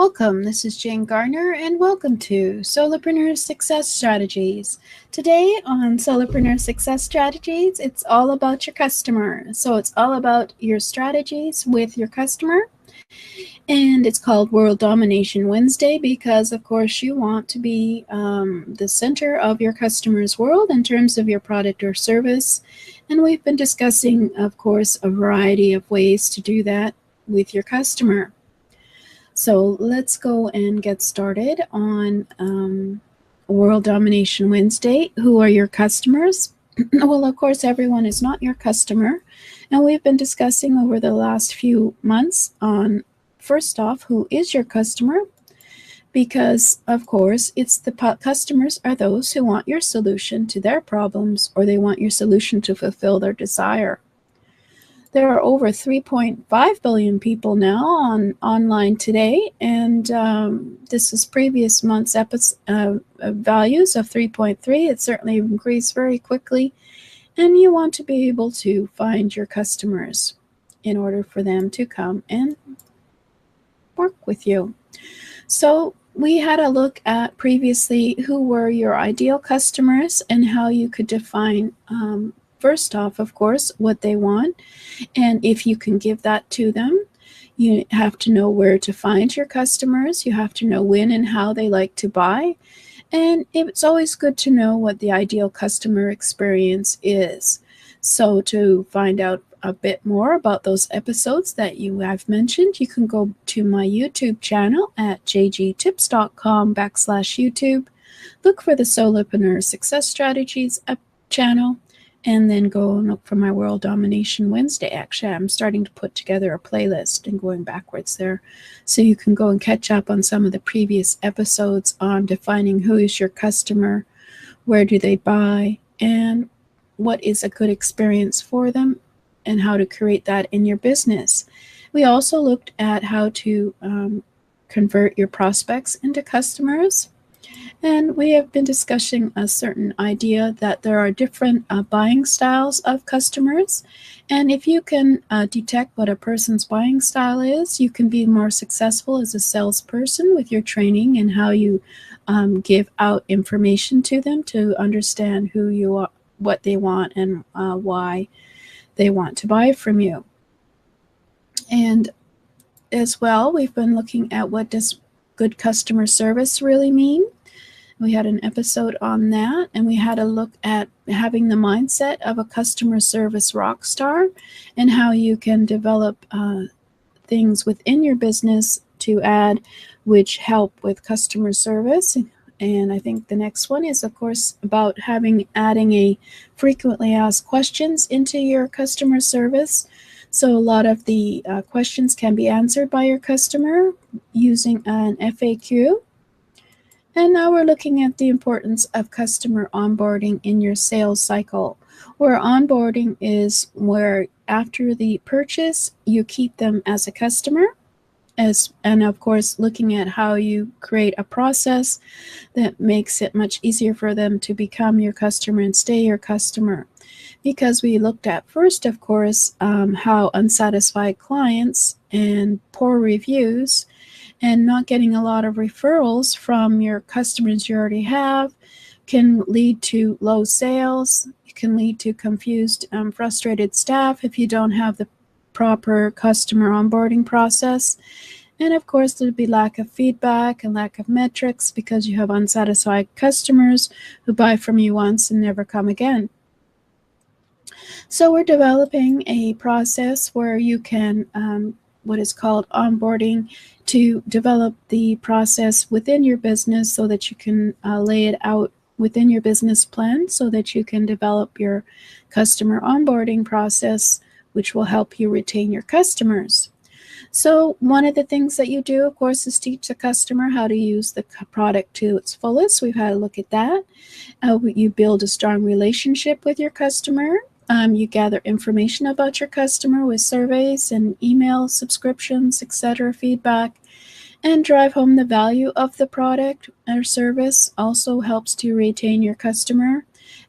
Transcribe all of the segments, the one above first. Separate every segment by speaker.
Speaker 1: Welcome, this is Jane Garner, and welcome to Solopreneur Success Strategies. Today on Solopreneur Success Strategies, it's all about your customer. So it's all about your strategies with your customer. And it's called World Domination Wednesday because, of course, you want to be the center of your customer's world in terms of your product or service. And we've been discussing, of course, a variety of ways to do that with your customer. So let's go and get started on World Domination Wednesday. Who are your customers? Well, of course, everyone is not your customer. And we've been discussing over the last few months on, first off, who is your customer? Because, of course, it's the customers are those who want your solution to their problems, or they want your solution to fulfill their desire. There are over 3.5 billion people now online today, and this is previous month's values of 3.3. It certainly increased very quickly, and you want to be able to find your customers in order for them to come and work with you. So we had a look at previously who were your ideal customers and how you could define first off, of course, what they want, and if you can give that to them. You have to know where to find your customers. You have to know when and how they like to buy. And it's always good to know what the ideal customer experience is. So to find out a bit more about those episodes that you have mentioned, you can go to my YouTube channel at jgtips.com/YouTube. Look for the Solopreneur Success Strategies channel, and then go and look for my World Domination Wednesday. Actually, I'm starting to put together a playlist and going backwards there. So you can go and catch up on some of the previous episodes on defining who is your customer, where do they buy, and what is a good experience for them, and how to create that in your business. We also looked at how to convert your prospects into customers. And we have been discussing a certain idea that there are different buying styles of customers. And if you can detect what a person's buying style is, you can be more successful as a salesperson with your training and how you give out information to them to understand who you are, what they want, and why they want to buy from you. And as well, we've been looking at what does good customer service really mean. We had an episode on that, and we had a look at having the mindset of a customer service rock star and how you can develop things within your business to add which help with customer service. And I think the next one is, of course, about adding a frequently asked questions into your customer service. So a lot of the questions can be answered by your customer using an FAQ. And now we're looking at the importance of customer onboarding in your sales cycle, where onboarding is where after the purchase, you keep them as a customer, and of course, looking at how you create a process that makes it much easier for them to become your customer and stay your customer. Because we looked at first, of course, how unsatisfied clients and poor reviews and not getting a lot of referrals from your customers you already have can lead to low sales. It can lead to confused, frustrated staff if you don't have the proper customer onboarding process. And of course, there'll be lack of feedback and lack of metrics because you have unsatisfied customers who buy from you once and never come again. So we're developing a process where you can what is called onboarding to develop the process within your business so that you can lay it out within your business plan so that you can develop your customer onboarding process, which will help you retain your customers. So one of the things that you do, of course, is teach the customer how to use the product to its fullest. We've had a look at that. You build a strong relationship with your customer. You gather information about your customer with surveys and email subscriptions, etc., feedback, and drive home the value of the product or service. Also helps to retain your customer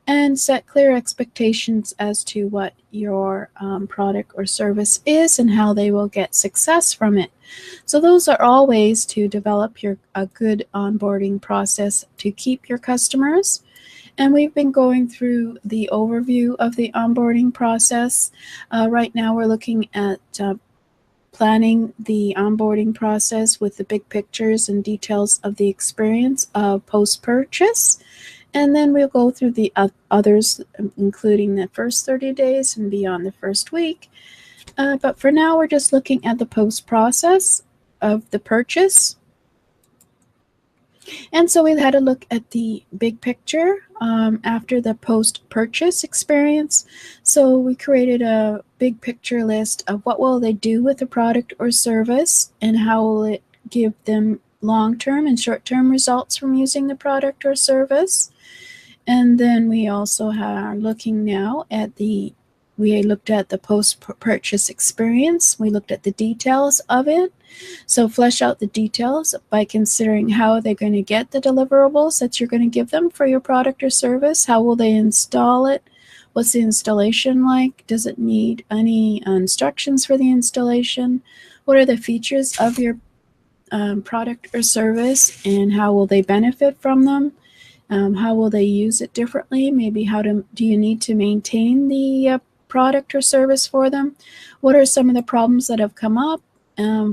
Speaker 1: and set clear expectations as to what your product or service is and how they will get success from it. So those are all ways to develop a good onboarding process to keep your customers. And we've been going through the overview of the onboarding process. Right now we're looking at planning the onboarding process with the big pictures and details of the experience of post-purchase. And then we'll go through the others, including the first 30 days and beyond the first week. But for now, we're just looking at the post-process of the purchase. And so we had a look at the big picture after the post-purchase experience. So we created a big picture list of what will they do with the product or service and how will it give them long-term and short-term results from using the product or service. And then we also are looking now at we looked at the post-purchase experience. We looked at the details of it. So flesh out the details by considering how they're going to get the deliverables that you're going to give them for your product or service. How will they install it? What's the installation like? Does it need any instructions for the installation? What are the features of your product or service, and how will they benefit from them? How will they use it differently? Maybe do you need to maintain the product or service for them? What are some of the problems that have come up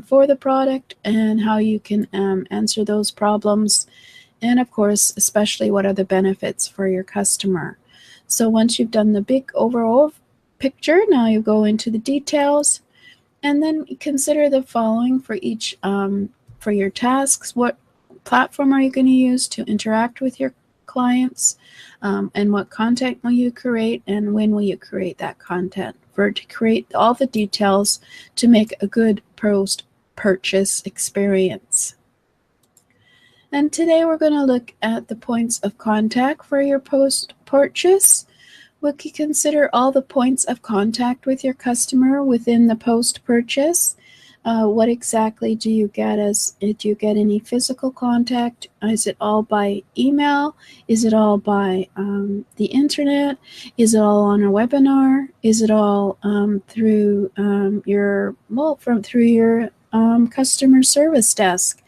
Speaker 1: for the product, and how you can answer those problems? And of course, especially what are the benefits for your customer? So once you've done the big overall picture, now you go into the details, and then consider the following for each for your tasks. What platform are you going to use to interact with your clients, and what content will you create, and when will you create that content, to create all the details to make a good post-purchase experience. And today we're going to look at the points of contact for your post-purchase. We can consider all the points of contact with your customer within the post-purchase. What exactly do you get? Do you get any physical contact? Is it all by email? Is it all by the internet? Is it all on a webinar? Is it all through your customer service desk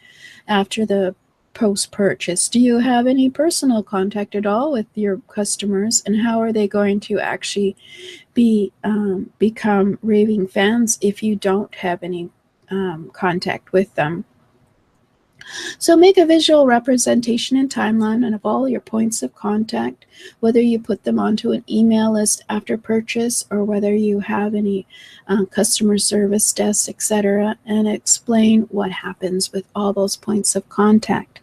Speaker 1: after the post-purchase? Do you have any personal contact at all with your customers, and how are they going to actually become raving fans if you don't have any contact with them? So make a visual representation and timeline of all your points of contact, whether you put them onto an email list after purchase or whether you have any customer service desks, etc., and explain what happens with all those points of contact.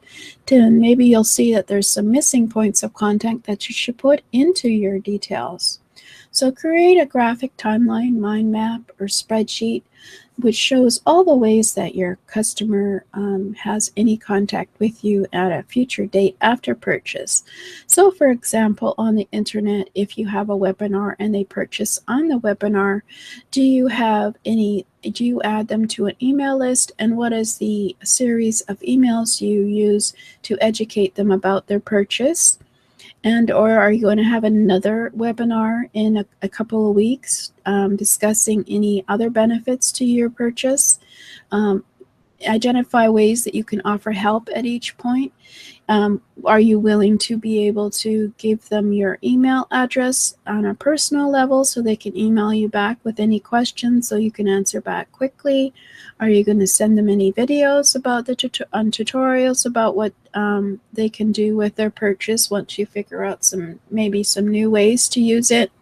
Speaker 1: Then maybe you'll see that there's some missing points of contact that you should put into your details. So create a graphic timeline, mind map, or spreadsheet which shows all the ways that your customer has any contact with you at a future date after purchase. So for example, on the internet, if you have a webinar and they purchase on the webinar, do you add them to an email list, and what is the series of emails you use to educate them about their purchase? And or are you going to have another webinar in a couple of weeks discussing any other benefits to your purchase? Identify ways that you can offer help at each point. Are you willing to be able to give them your email address on a personal level so they can email you back with any questions so you can answer back quickly? Are you going to send them any videos about tutorials about what they can do with their purchase once you figure out maybe some new ways to use it?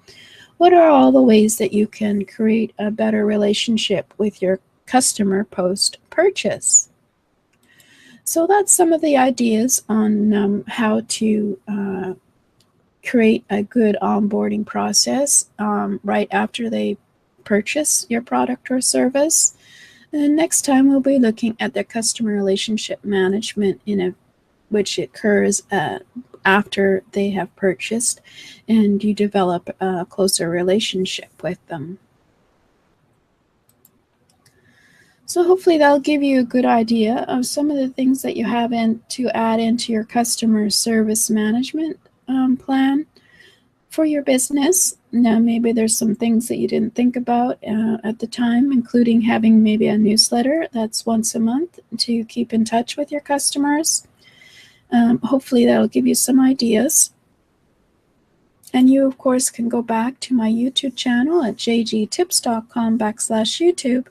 Speaker 1: What are all the ways that you can create a better relationship with your customer post-purchase? So that's some of the ideas on how to create a good onboarding process right after they purchase your product or service. And next time we'll be looking at the customer relationship management which occurs after they have purchased and you develop a closer relationship with them. So hopefully that'll give you a good idea of some of the things that you have to add into your customer service management plan. for your business. Now, maybe there's some things that you didn't think about at the time, including having maybe a newsletter that's once a month to keep in touch with your customers. Hopefully that'll give you some ideas. And you, of course, can go back to my YouTube channel at jgtips.com/YouTube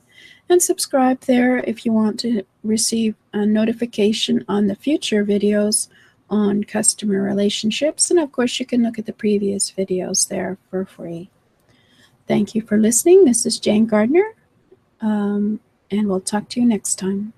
Speaker 1: and subscribe there if you want to receive a notification on the future videos on customer relationships. And of course, you can look at the previous videos there for free. Thank you for listening. This is Jane Gardner, and we'll talk to you next time.